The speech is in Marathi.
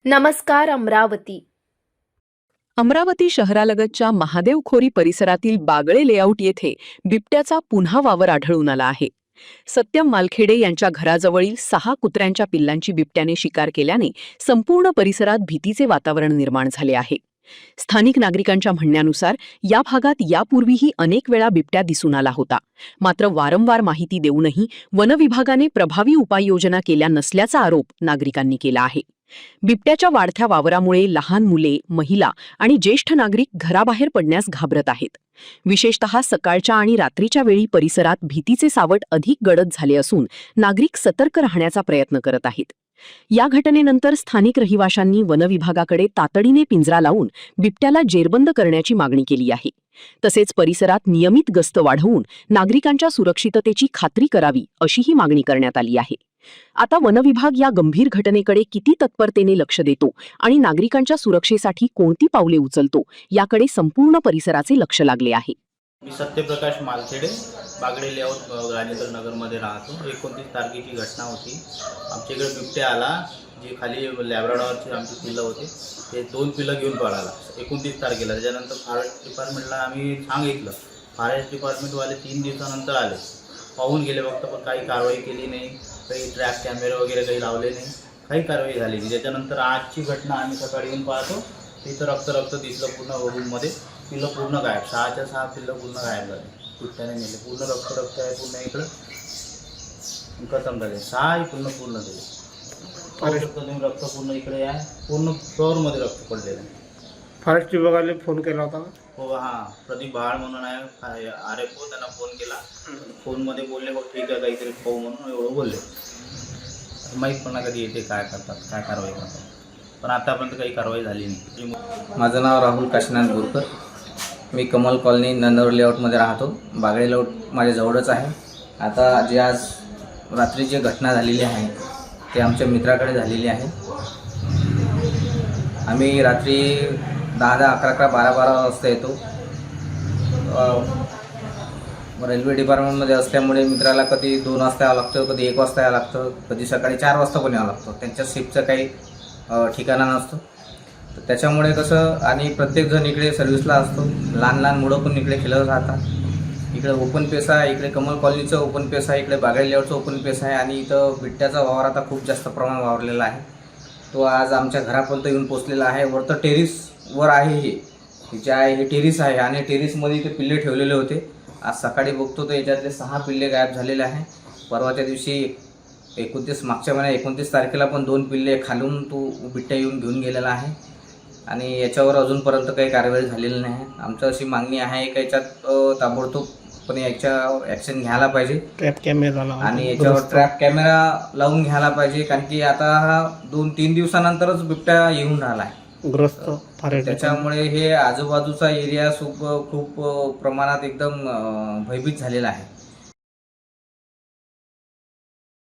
नमस्कार अमरावती. अमरावती शहरालगतच्या महादेवखोरी परिसरातील बागळे लेआउट येथे बिबट्याचा पुन्हा वावर आढळून आला आहे. सत्यम मालखेडे यांच्या घराजवळील 6 कुत्र्यांच्या पिल्लांची बिबट्याने शिकार केल्याने संपूर्ण परिसरात भीतीचे वातावरण निर्माण झाले आहे. स्थानिक नागरिकांच्या म्हणण्यानुसार या भागात यापूर्वीही अनेक वेळा बिबट्या दिसून आला होता. मात्र वारंवार माहिती देऊनही वनविभागाने प्रभावी उपाययोजना केल्या नसल्याचा आरोप नागरिकांनी केला आहे. बिबट्याच्या वाढत्या वावरामुळे लहान मुले, महिला आणि ज्येष्ठ नागरिक घराबाहेर पडण्यास घाबरत आहेत. विशेषतः सकाळच्या आणि रात्रीच्या वेळी परिसरात भीतीचे सावट अधिक गडद झाले असून नागरिक सतर्क राहण्याचा प्रयत्न करत आहेत. या घटनेनंतर स्थानिक रहिवाशांनी वनविभागाकडे तातडीने पिंजरा लावून बिबट्याला जेरबंद करण्याची मागणी केली आहे. तसेच परिसरात नियमित गस्त वाढवून नागरिकांच्या सुरक्षिततेची खात्री करावी अशीही मागणी करण्यात आली आहे. आता वनविभाग या गंभीर घटनेकडे किती तत्परतेने लक्ष देतो आणि नागरिकांच्या सुरक्षेसाठी कोणती पावले उचलतो याकडे संपूर्ण परिसराचे लक्ष लागले आहे. मी सत्यप्रकाश मालखेडे, बागडे लेआउट राजेंद्र नगरमध्ये राहतो. 29 तारखेची घटना होती. आमच्या इकडे बिबट्या आला, जे खाली लॅब्राडॉरची आमची पिल्लं होते ते 2 पिल्लं घेऊन पळाला 29 तारखेला. त्याच्यानंतर फॉरेस्ट डिपार्टमेंटला आम्ही सांगितलं. फॉरेस्ट डिपार्टमेंटवाले 3 दिवसानंतर आले, पाहून गेले फक्त, पण काही कारवाई केली नाही. काही ट्रॅक कॅमेरे वगैरे काही लावले नाही, काही कारवाई झाली नाही. त्याच्यानंतर आजची घटना आम्ही सकाळी येऊन पाहतो, तिथं रक्त दिसलं पूर्ण रूममध्ये. पिल्लं पूर्ण गायब, 6च्या 6 पिल्लं पूर्ण गायब झाले, बिबट्याने नेले. पूर्ण रक्त आहे पूर्ण इकडं, खतम झाले. 6 पूर्ण दिले. रक्त पूर्ण इकडे आहे, पूर्ण फ्लोअरमध्ये रक्त पडलेलं आहे. फॉरेस्ट विभागाला फोन केला होता का? हो, हां, प्रदीप भाळ म्हणून आहे RFO, त्यांना फोन केला. फोनमध्ये बोलले बघ ठीक आहे काहीतरी पाहू म्हणून एवढं बोलले. माहीत पण कधी येते, काय करतात, काय कारवाई करतात, पण आतापर्यंत काही कारवाई झाली नाही. माझं नाव राहुल काशीनाथ बोरकर. मी कमल कॉलनी नंदवर लेआउटमध्ये राहतो. बागडे लेआउट माझ्या जवळच आहे. आता जे आज रात्री जी घटना झालेली आहे ते आमच्या मित्राकडे झालेली आहे. आम्ही रात्री 10, 11, 12 वाजता येतो. रेल्वे डिपार्टमेंटमध्ये असल्यामुळे मित्राला कधी 2 वाजता यावं लागतं, कधी 1 वाजता यावं लागतं, कधी सकाळी 4 वाजता पण यावं लागतं. त्यांच्या शिफ्टचं काही ठिकाणा नसतं. तर त्याच्यामुळे कसं, आणि प्रत्येकजण इकडे सर्व्हिसला असतो. लहान मुलं पण इकडे खेळत राहतात. इकडे ओपन पेस आहे, इकडे कमल कॉलनीचं ओपन पेस आहे, इकडे बागडे लेआउटचं ओपन पेस आहे. आणि इथं बिबट्याचा वावर आता खूप जास्त प्रमाणात वावरलेला आहे. तो आज आमच्या घरापर्यंत येऊन पोचलेला आहे. वरतं टेरिसवर आहे, हे जे आहे हे टेरिस आहे, आणि टेरिसमध्ये ते पिल्ले ठेवलेले होते. आज सकाळी बघतो तर याच्यातले 6 पिल्ले गायब झालेले आहे. परवाच्या दिवशी 29 तारखेला पण 2 पिल्ले खालून तो बिबट्या येऊन घेऊन गेलेला आहे. आणि याच्यावर अजूनपर्यंत काही कारवाई झालेली नाही. आमचं अशी मागणी आहे की याच्यात ताबडतोब पण याच्यावर ॲक्शन घ्यायला पाहिजे. ट्रॅप कॅमेरा आणि याच्यावर ट्रॅप कॅमेरा लावून घ्यायला पाहिजे, कारण की आता हा 2-3 दिवसानंतरच बिबट्या येऊन राहिला आहे ग्रस्त. त्याच्यामुळे हे आजूबाजूचा एरिया खूप प्रमाणात एकदम भयभीत झालेला आहे.